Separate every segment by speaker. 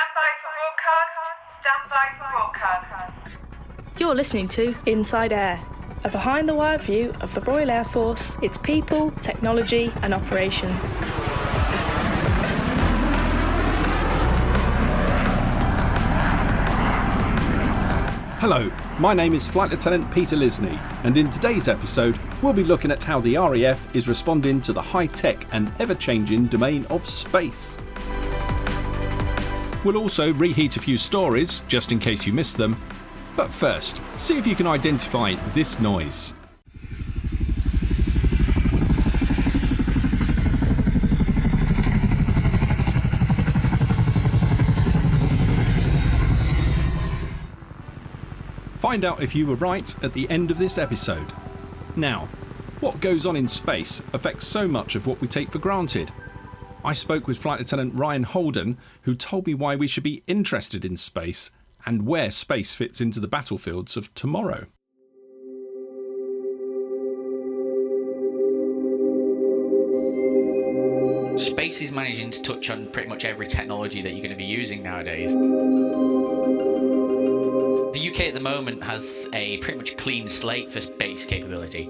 Speaker 1: Stand by for broadcast.
Speaker 2: You're listening to Inside Air, a behind-the-wire view of the Royal Air Force, its people, technology and operations.
Speaker 3: Hello, my name is Flight Lieutenant Peter Lisney, and in today's episode we'll be looking at how the RAF is responding to the high-tech and ever-changing domain of space. We'll also reheat a few stories, just in case you missed them. But first, see if you can identify this noise. Find out if you were right at the end of this episode. Now, what goes on in space affects so much of what we take for granted. I spoke with Flight Lieutenant Ryan Holden, who told me why we should be interested in space and where space fits into the battlefields of tomorrow.
Speaker 4: Space is managing to touch on pretty much every technology that you're going to be using nowadays. The UK at the moment has a pretty much clean slate for space capability.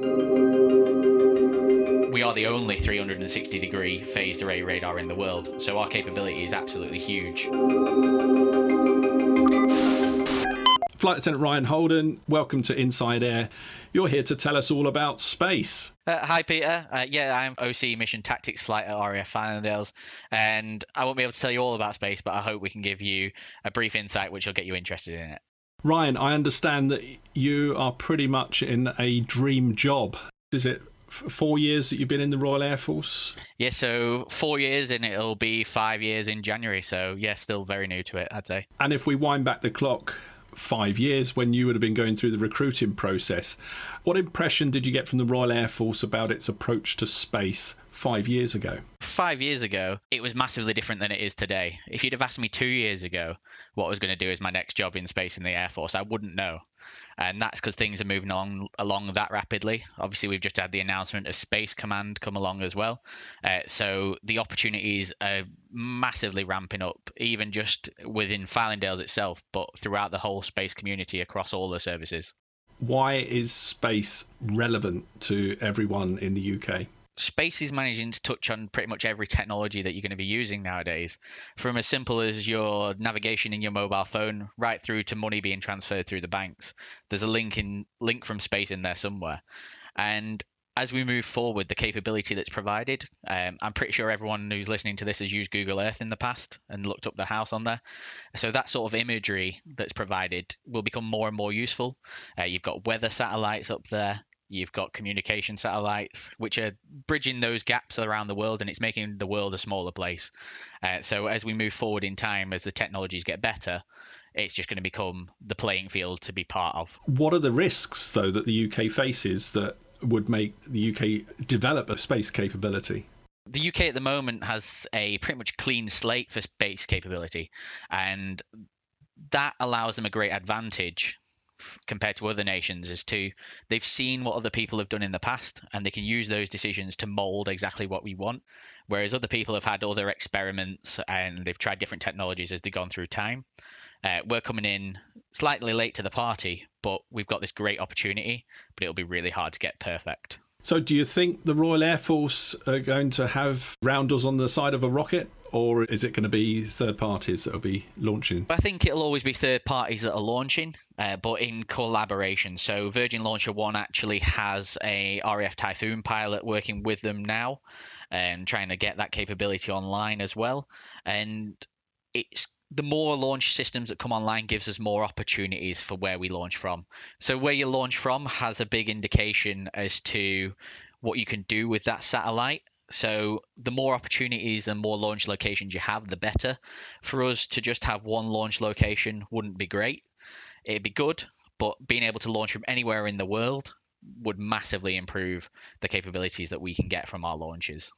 Speaker 4: We are the only 360-degree phased array radar in the world, so our capability is absolutely huge.
Speaker 3: Flight Lieutenant Ryan Holden, welcome to Inside Air. You're here to tell us all about space.
Speaker 4: Hi Peter, I'm OC Mission Tactics Flight at RAF Fylingdales, and I won't be able to tell you all about space, but I hope we can give you a brief insight which will get you interested in it.
Speaker 3: Ryan, I understand that you are pretty much in a dream job. Is it 4 years that you've been in the Royal Air Force?
Speaker 4: Yeah, so 4 years and it'll be 5 years in January. So yeah, still very new to it, I'd say.
Speaker 3: And if we wind back the clock 5 years when you would have been going through the recruiting process, what impression did you get from the Royal Air Force about its approach to space 5 years ago?
Speaker 4: 5 years ago, it was massively different than it is today. If you'd have asked me 2 years ago what I was going to do as my next job in space in the Air Force, I wouldn't know. And that's because things are moving along that rapidly. Obviously, we've just had the announcement of Space Command come along as well. So the opportunities are massively ramping up, even just within Fylingdales itself, but throughout the whole space community across all the services.
Speaker 3: Why is space relevant to everyone in the UK?
Speaker 4: Space is managing to touch on pretty much every technology that you're going to be using nowadays, from as simple as your navigation in your mobile phone right through to money being transferred through the banks. There's a link from space in there somewhere. And as we move forward, the capability that's provided, I'm pretty sure everyone who's listening to this has used Google Earth in the past and looked up the house on there. So that sort of imagery that's provided will become more and more useful. You've got weather satellites up there. You've got communication satellites, which are bridging those gaps around the world, and it's making the world a smaller place. So as we move forward in time, as the technologies get better, it's just going to become the playing field to be part of.
Speaker 3: What are the risks, though, that the UK faces that would make the UK develop a space capability?
Speaker 4: The UK at the moment has a pretty much clean slate for space capability, and that allows them a great advantage compared to other nations as to they've seen what other people have done in the past and they can use those decisions to mold exactly what we want, whereas other people have had other experiments and they've tried different technologies as they've gone through time. We're coming in slightly late to the party, but we've got this great opportunity, but it'll be really hard to get perfect.
Speaker 3: So do you think the Royal Air Force are going to have rounders on the side of a rocket, or is it going to be third parties that will be launching?
Speaker 4: I think it'll always be third parties that are launching, but in collaboration. So Virgin Launcher 1 actually has a RAF Typhoon pilot working with them now and trying to get that capability online as well. And it's the more launch systems that come online gives us more opportunities for where we launch from. So where you launch from has a big indication as to what you can do with that satellite. So the more opportunities and more launch locations you have, the better. For us to just have one launch location wouldn't be great. It'd be good, but being able to launch from anywhere in the world would massively improve the capabilities that we can get from our launches.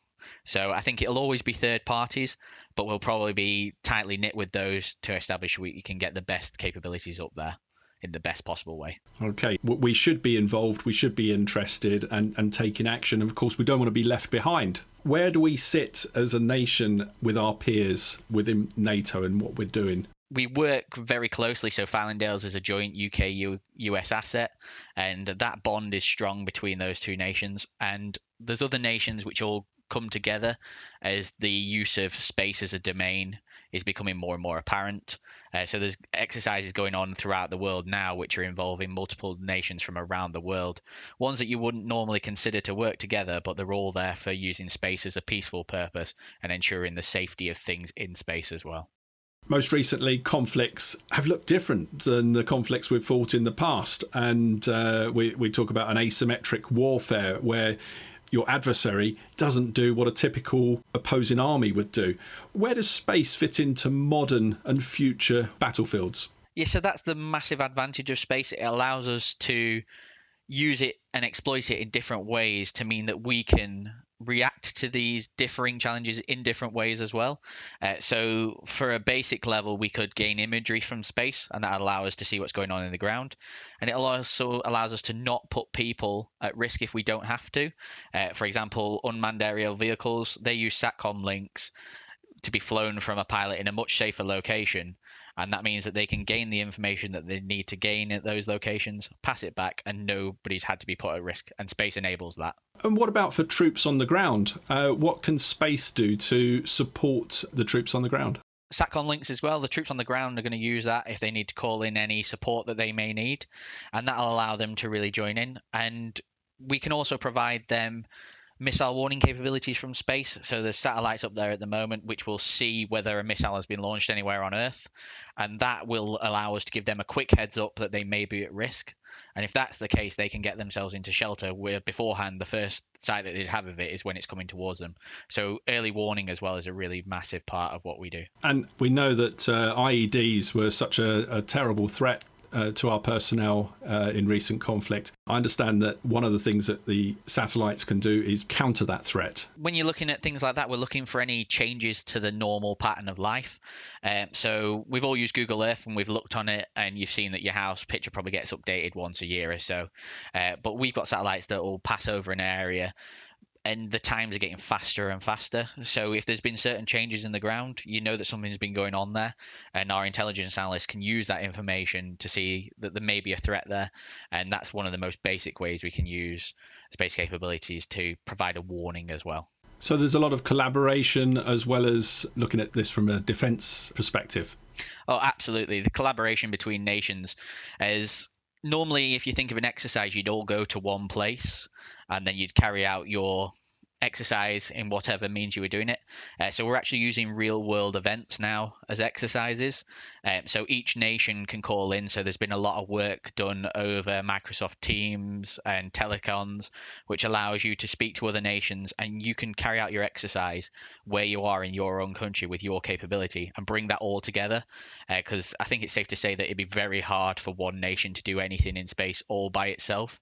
Speaker 4: So I think it'll always be third parties, but we'll probably be tightly knit with those to establish we can get the best capabilities up there in the best possible way.
Speaker 3: Okay, we should be involved, we should be interested and taking action. Of course, we don't want to be left behind. Where do we sit as a nation with our peers within NATO and what we're doing?
Speaker 4: We work very closely. So Fylingdales is a joint UK-US asset, and that bond is strong between those two nations. And there's other nations which all come together as the use of space as a domain is becoming more and more apparent. So there's exercises going on throughout the world now which are involving multiple nations from around the world, ones that you wouldn't normally consider to work together, but they're all there for using space as a peaceful purpose and ensuring the safety of things in space as well.
Speaker 3: Most recently, conflicts have looked different than the conflicts we've fought in the past. And we talk about an asymmetric warfare where your adversary doesn't do what a typical opposing army would do. Where does space fit into modern and future battlefields?
Speaker 4: Yeah, so that's the massive advantage of space. It allows us to use it and exploit it in different ways to mean that we can react to these differing challenges in different ways as well. So for a basic level, we could gain imagery from space, and that allow us to see what's going on in the ground. And it also allows us to not put people at risk if we don't have to. For example, unmanned aerial vehicles, they use SATCOM links to be flown from a pilot in a much safer location. And that means that they can gain the information that they need to gain at those locations, pass it back, and nobody's had to be put at risk. And space enables that.
Speaker 3: And what about for troops on the ground? What can space do to support the troops on the ground?
Speaker 4: SATCOM links as well. The troops on the ground are going to use that if they need to call in any support that they may need. And that'll allow them to really join in. And we can also provide them missile warning capabilities from space. So there's satellites up there at the moment which will see whether a missile has been launched anywhere on Earth, and that will allow us to give them a quick heads up that they may be at risk. And if that's the case, they can get themselves into shelter where beforehand the first sight that they'd have of it is when it's coming towards them. So early warning as well is a really massive part of what we do.
Speaker 3: And we know that IEDs were such a terrible threat to our personnel in recent conflict. I understand that one of the things that the satellites can do is counter that threat.
Speaker 4: When you're looking at things like that, we're looking for any changes to the normal pattern of life. So we've all used Google Earth and we've looked on it, and you've seen that your house picture probably gets updated once a year or so. But we've got satellites that will pass over an area, and the times are getting faster and faster. So if there's been certain changes in the ground, you know that something's been going on there, and our intelligence analysts can use that information to see that there may be a threat there. And that's one of the most basic ways we can use space capabilities to provide a warning as well.
Speaker 3: So there's a lot of collaboration as well as looking at this from a defence perspective.
Speaker 4: Oh, absolutely. The collaboration between nations is normally, if you think of an exercise, you'd all go to one place and then you'd carry out your exercise in whatever means you were doing it. So we're actually using real world events now as exercises. So each nation can call in. So there's been a lot of work done over Microsoft Teams and telecons, which allows you to speak to other nations, and you can carry out your exercise where you are in your own country with your capability and bring that all together. Because I think it's safe to say that it'd be very hard for one nation to do anything in space all by itself.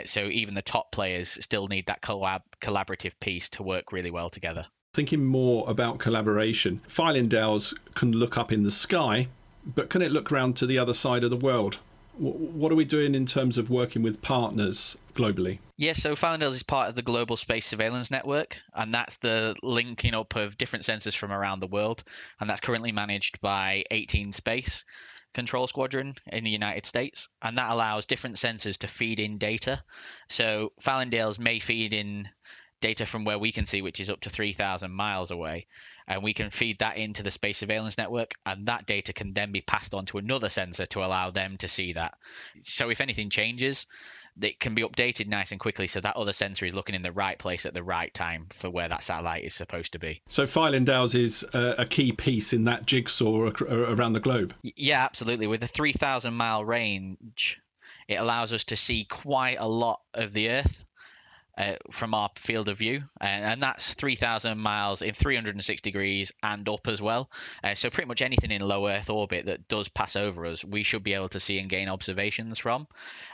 Speaker 4: So even the top players still need that collaborative piece to work really well together.
Speaker 3: Thinking more about collaboration, Fylingdales can look up in the sky, but can it look around to the other side of the world? What are we doing in terms of working with partners globally?
Speaker 4: Yeah, so Fylingdales is part of the Global Space Surveillance Network, and that's the linking up of different sensors from around the world, and that's currently managed by 18 Space Control Squadron in the United States, and that allows different sensors to feed in data. So Fylingdales may feed in data from where we can see, which is up to 3,000 miles away, and we can feed that into the Space Surveillance Network, and that data can then be passed on to another sensor to allow them to see that. So if anything changes, it can be updated nice and quickly, so that other sensor is looking in the right place at the right time for where that satellite is supposed to be.
Speaker 3: So Fylingdales is a key piece in that jigsaw around the globe.
Speaker 4: Yeah, absolutely. With a 3,000 mile range, it allows us to see quite a lot of the Earth from our field of view, and that's 3,000 miles in 360 degrees and up as well. So pretty much anything in low Earth orbit that does pass over us, we should be able to see and gain observations from,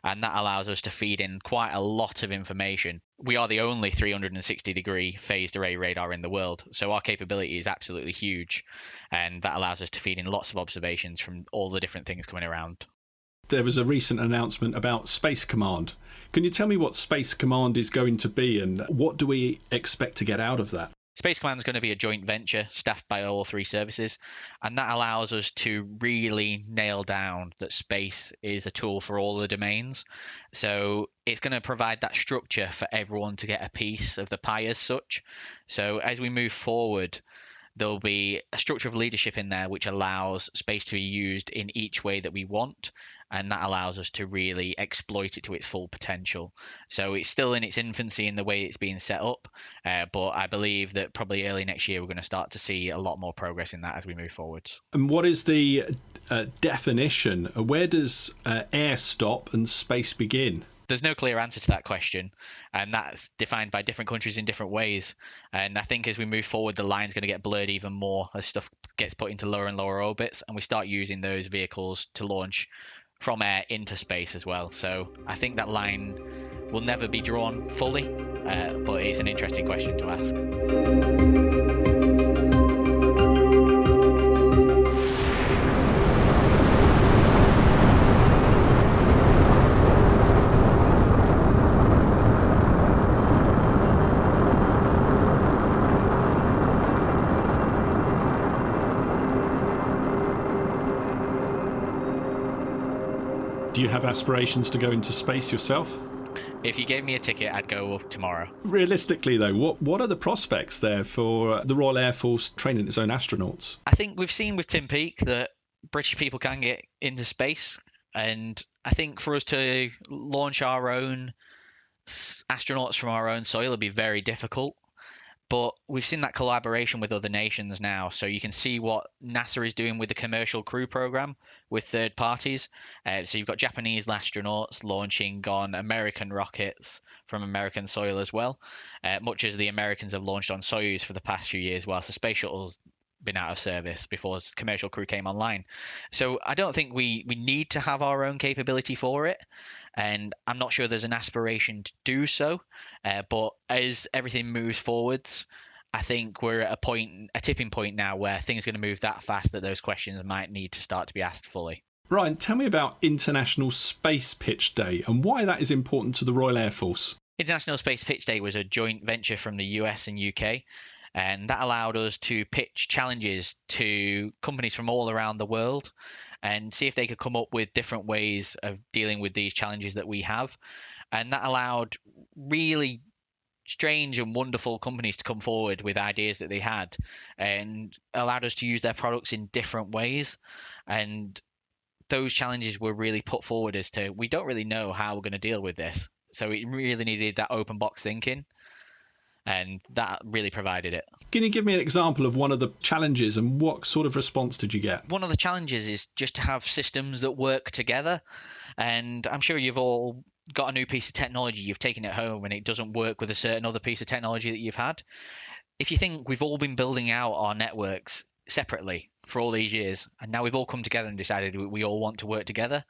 Speaker 4: and that allows us to feed in quite a lot of information. We are the only 360 degree phased array radar in the world, so our capability is absolutely huge, and that allows us to feed in lots of observations from all the different things coming around.
Speaker 3: there was a recent announcement about Space Command. Can you tell me what Space Command is going to be and what do we expect to get out of that?
Speaker 4: Space Command is going to be a joint venture staffed by all three services, and that allows us to really nail down that space is a tool for all the domains. So it's going to provide that structure for everyone to get a piece of the pie as such. So as we move forward, there'll be a structure of leadership in there which allows space to be used in each way that we want, and that allows us to really exploit it to its full potential. So it's still in its infancy in the way it's being set up, but I believe that probably early next year we're going to start to see a lot more progress in that as we move forwards.
Speaker 3: And what is the definition? Where does air stop and space begin?
Speaker 4: There's no clear answer to that question, and that's defined by different countries in different ways. And I think as we move forward, the line's going to get blurred even more as stuff gets put into lower and lower orbits, and we start using those vehicles to launch from air into space as well. So I think that line will never be drawn fully, but it's an interesting question to ask.
Speaker 3: Do you have aspirations to go into space yourself?
Speaker 4: If you gave me a ticket, I'd go tomorrow.
Speaker 3: Realistically, though, what are the prospects there for the Royal Air Force training its own astronauts?
Speaker 4: I think we've seen with Tim Peake that British people can get into space, and I think for us to launch our own astronauts from our own soil would be very difficult. But we've seen that collaboration with other nations now. So you can see what NASA is doing with the commercial crew program with third parties. So you've got Japanese astronauts launching on American rockets from American soil as well, much as the Americans have launched on Soyuz for the past few years, whilst the space shuttle's been out of service before commercial crew came online. So I don't think we need to have our own capability for it, and I'm not sure there's an aspiration to do so, but as everything moves forwards, I think we're at a tipping point now where things are going to move that fast that those questions might need to start to be asked fully.
Speaker 3: Ryan, tell me about International Space Pitch Day and why that is important to the Royal Air Force.
Speaker 4: International Space Pitch Day was a joint venture from the US and UK, and that allowed us to pitch challenges to companies from all around the world and see if they could come up with different ways of dealing with these challenges that we have. And that allowed really strange and wonderful companies to come forward with ideas that they had and allowed us to use their products in different ways. And those challenges were really put forward as to, we don't really know how we're going to deal with this. So it really needed that open box thinking, and that really provided it.
Speaker 3: Can you give me an example of one of the challenges and what sort of response did you get?
Speaker 4: One of the challenges is just to have systems that work together. And I'm sure you've all got a new piece of technology, you've taken it home and it doesn't work with a certain other piece of technology that you've had. If you think we've all been building out our networks separately for all these years, and now we've all come together and decided we all want to work together,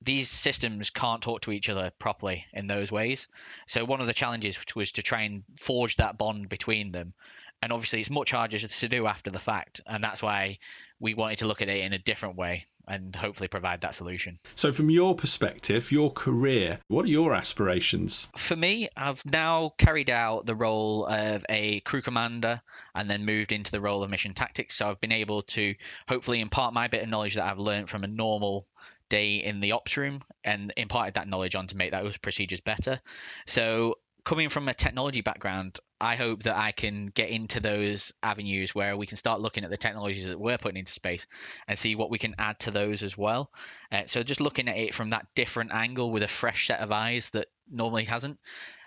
Speaker 4: these systems can't talk to each other properly in those ways. So one of the challenges was to try and forge that bond between them. And obviously it's much harder to do after the fact. And that's why we wanted to look at it in a different way and hopefully provide that solution.
Speaker 3: So from your perspective, your career, what are your aspirations?
Speaker 4: For me, I've now carried out the role of a crew commander and then moved into the role of mission tactics. So I've been able to hopefully impart my bit of knowledge that I've learned from a normal day in the ops room and imparted that knowledge on to make those procedures better. So coming from a technology background, I hope that I can get into those avenues where we can start looking at the technologies that we're putting into space and see what we can add to those as well. So just looking at it from that different angle with a fresh set of eyes that normally hasn't.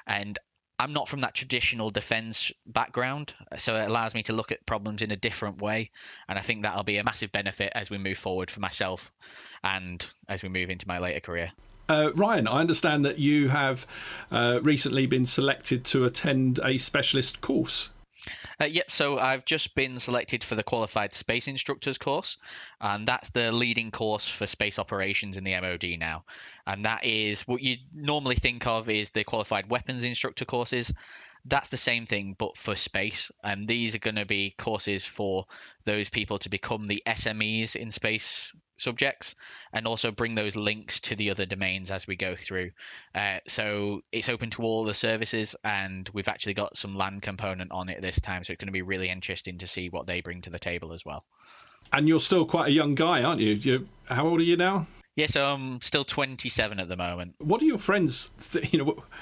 Speaker 4: And I'm not from that traditional defense background, so it allows me to look at problems in a different way. And I think that'll be a massive benefit as we move forward for myself and as we move into my later career.
Speaker 3: Ryan, I understand that you have recently been selected to attend a specialist course.
Speaker 4: Yep, so I've just been selected for the Qualified Space Instructors course, and that's the leading course for space operations in the MOD now. And that is what you normally think of is the Qualified Weapons Instructor courses. That's the same thing, but for space. And these are going to be courses for those people to become the SMEs in space subjects, and also bring those links to the other domains as we go through. So it's open to all the services, and we've actually got some land component on it this time, so it's going to be really interesting to see what they bring to the table as well.
Speaker 3: And you're still quite a young guy, aren't you? How old are you now?
Speaker 4: Yeah, so I'm still 27 at the moment.
Speaker 3: What do your friends,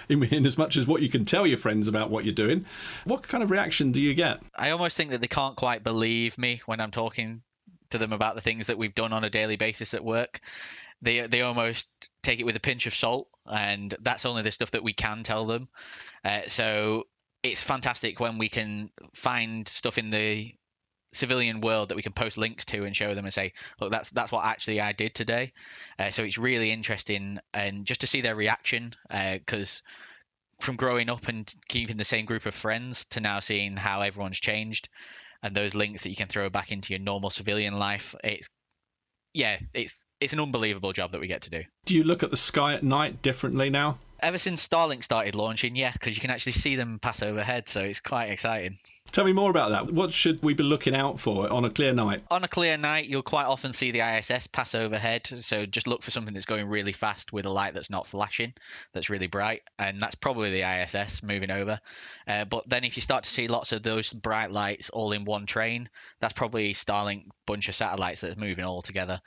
Speaker 3: in as much as what you can tell your friends about what you're doing, what kind of reaction do you get?
Speaker 4: I almost think that they can't quite believe me when I'm talking to them about the things that we've done on a daily basis at work. They almost take it with a pinch of salt, and that's only the stuff that we can tell them. So it's fantastic when we can find stuff in the civilian world that we can post links to and show them and say, look, that's what actually I did today. So it's really interesting, and just to see their reaction, because from growing up and keeping the same group of friends to now seeing how everyone's changed and those links that you can throw back into your normal civilian life, it's an unbelievable job that we get to do.
Speaker 3: Do you look at the sky at night differently now?
Speaker 4: Ever since Starlink started launching, yeah, because you can actually see them pass overhead, so it's quite exciting.
Speaker 3: Tell me more about that. What should we be looking out for on a clear night?
Speaker 4: On a clear night, you'll quite often see the ISS pass overhead, so just look for something that's going really fast with a light that's not flashing, that's really bright, and that's probably the ISS moving over. But then if you start to see lots of those bright lights all in one train, that's probably Starlink bunch of satellites that's moving all together.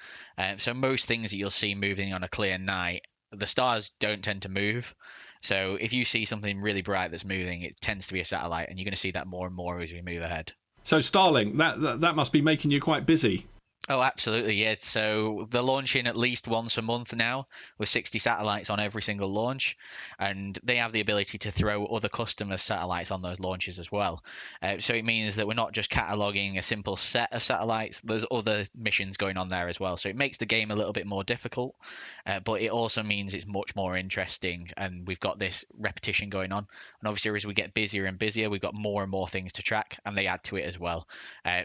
Speaker 4: So most things that you'll see moving on a clear night, the stars don't tend to move. So if you see something really bright that's moving, it tends to be a satellite, and you're going to see that more and more as we move ahead.
Speaker 3: So Starlink, that must be making you quite busy.
Speaker 4: Oh, absolutely, yeah. So they're launching at least once a month now with 60 satellites on every single launch, and they have the ability to throw other customer satellites on those launches as well. So it means that we're not just cataloguing a simple set of satellites, there's other missions going on there as well. So it makes the game a little bit more difficult, but it also means it's much more interesting, and we've got this repetition going on. And obviously as we get busier and busier, we've got more and more things to track, and they add to it as well.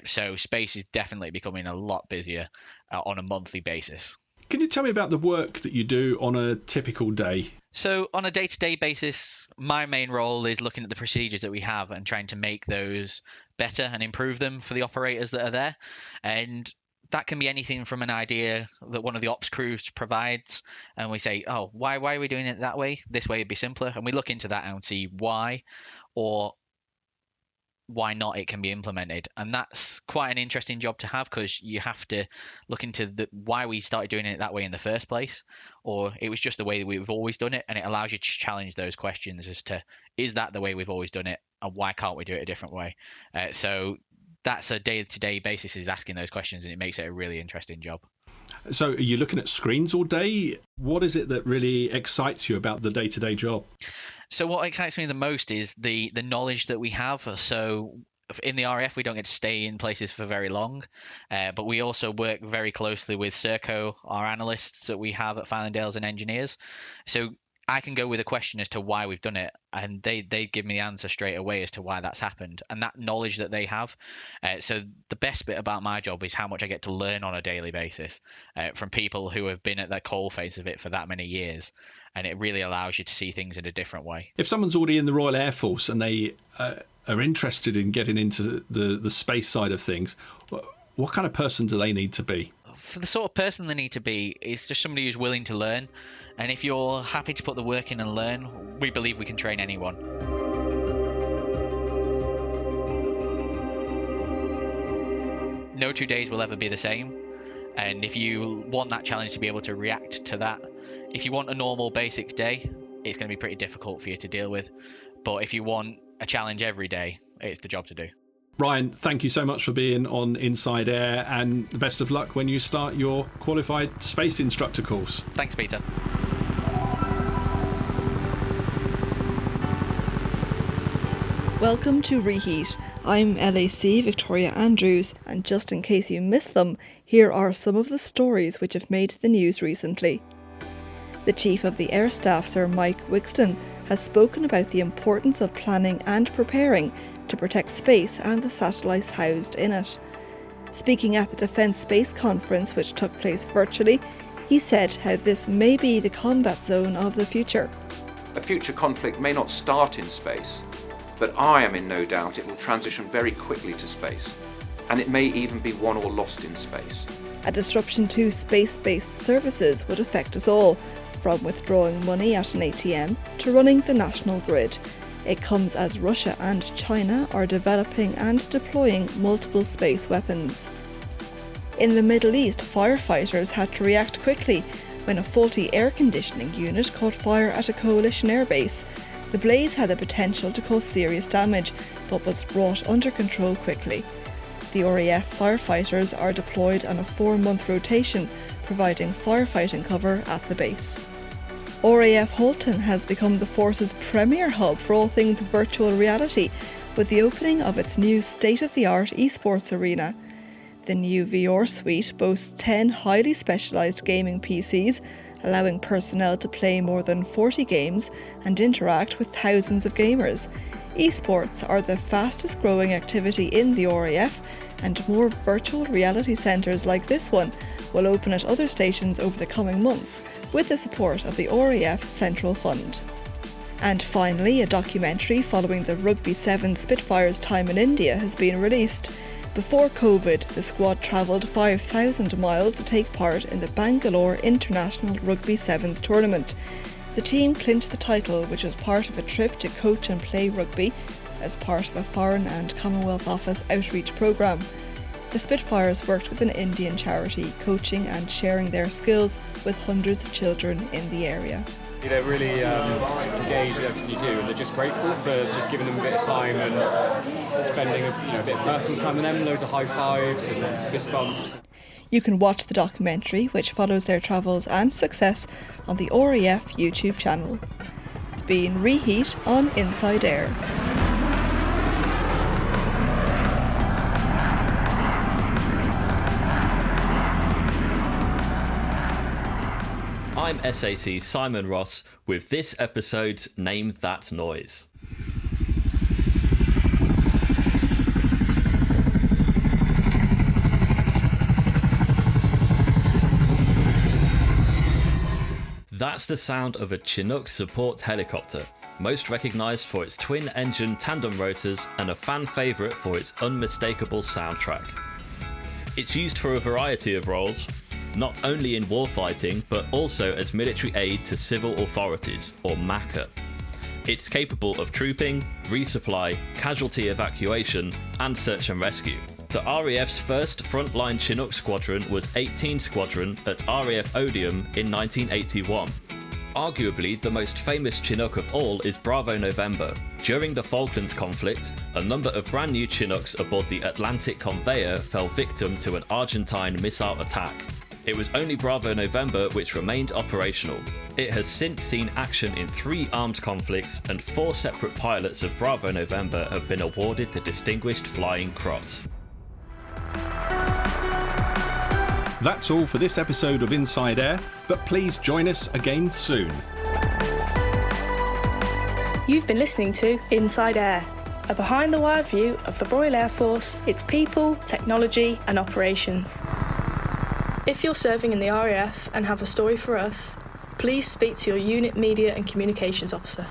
Speaker 4: So space is definitely becoming a lot busier on a monthly basis.
Speaker 3: Can you tell me about the work that you do on a typical day?
Speaker 4: So on a day-to-day basis, my main role is looking at the procedures that we have and trying to make those better and improve them for the operators that are there. And that can be anything from an idea that one of the ops crews provides, and we say, oh, why are we doing it that way? This way would be simpler. And we look into that and see why, or why not it can be implemented. And that's quite an interesting job to have, because you have to look into why we started doing it that way in the first place, or it was just the way that we've always done it. And it allows you to challenge those questions as to, is that the way we've always done it, and why can't we do it a different way? So that's a day-to-day basis, is asking those questions, and it makes it a really interesting job.
Speaker 3: So are you looking at screens all day? What is it that really excites you about the day-to-day job?
Speaker 4: So what excites me the most is the knowledge that we have. So in the RAF, we don't get to stay in places for very long, but we also work very closely with Serco, our analysts that we have at Fylingdales and engineers. So I can go with a question as to why we've done it, and they give me the answer straight away as to why that's happened, and that knowledge that they have. So the best bit about my job is how much I get to learn on a daily basis from people who have been at the coalface of it for that many years, and it really allows you to see things in a different way.
Speaker 3: If someone's already in the Royal Air Force and they are interested in getting into the space side of things, what kind of person do they need to be?
Speaker 4: For the sort of person they need to be is just somebody who's willing to learn. And if you're happy to put the work in and learn, we believe we can train anyone. No 2 days will ever be the same. And if you want that challenge to be able to react to that, if you want a normal basic day, it's going to be pretty difficult for you to deal with. But if you want a challenge every day, it's the job to do.
Speaker 3: Ryan, thank you so much for being on Inside Air, and the best of luck when you start your qualified space instructor course.
Speaker 4: Thanks, Peter.
Speaker 2: Welcome to Reheat. I'm LAC Victoria Andrews, and just in case you missed them, here are some of the stories which have made the news recently. The Chief of the Air Staff, Sir Mike Wixton, has spoken about the importance of planning and preparing to protect space and the satellites housed in it. Speaking at the Defence Space Conference, which took place virtually, he said how this may be the combat zone of the future.
Speaker 5: A future conflict may not start in space, but I am in no doubt it will transition very quickly to space, and it may even be won or lost in space.
Speaker 2: A disruption to space-based services would affect us all, from withdrawing money at an ATM to running the national grid. It comes as Russia and China are developing and deploying multiple space weapons. In the Middle East, firefighters had to react quickly when a faulty air conditioning unit caught fire at a coalition airbase. The blaze had the potential to cause serious damage, but was brought under control quickly. The RAF firefighters are deployed on a 4-month rotation, providing firefighting cover at the base. RAF Halton has become the Force's premier hub for all things virtual reality, with the opening of its new state-of-the-art esports arena. The new VR suite boasts 10 highly specialised gaming PCs, allowing personnel to play more than 40 games and interact with thousands of gamers. Esports are the fastest growing activity in the RAF, and more virtual reality centres like this one will open at other stations over the coming months, with the support of the RAF Central Fund. And finally, a documentary following the Rugby 7 Spitfires' time in India has been released. Before COVID, the squad travelled 5,000 miles to take part in the Bangalore International Rugby Sevens tournament. The team clinched the title, which was part of a trip to coach and play rugby as part of a Foreign and Commonwealth Office outreach programme. The Spitfires worked with an Indian charity, coaching and sharing their skills with hundreds of children in the area.
Speaker 6: They're really engaged with everything you do, and they're just grateful for just giving them a bit of time and spending a bit of personal time with them, loads of high fives and fist bumps.
Speaker 2: You can watch the documentary, which follows their travels and success, on the RAF YouTube channel. It's been Reheat on Inside Air.
Speaker 7: I'm SAC Simon Ross with this episode's Name That Noise. That's the sound of a Chinook support helicopter, most recognised for its twin-engine tandem rotors and a fan favourite for its unmistakable soundtrack. It's used for a variety of roles, not only in warfighting, but also as military aid to civil authorities, or MACA. It's capable of trooping, resupply, casualty evacuation, and search and rescue. The RAF's first frontline Chinook squadron was 18 Squadron at RAF Odium in 1981. Arguably, the most famous Chinook of all is Bravo November. During the Falklands conflict, a number of brand new Chinooks aboard the Atlantic Conveyor fell victim to an Argentine missile attack. It was only Bravo November which remained operational. It has since seen action in 3 armed conflicts, and 4 separate pilots of Bravo November have been awarded the Distinguished Flying Cross.
Speaker 3: That's all for this episode of Inside Air, but please join us again soon.
Speaker 8: You've been listening to Inside Air, a behind-the-wire view of the Royal Air Force, its people, technology and operations. If you're serving in the RAF and have a story for us, please speak to your unit media and communications officer.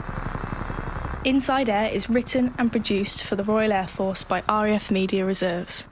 Speaker 8: Inside Air is written and produced for the Royal Air Force by RAF Media Reserves.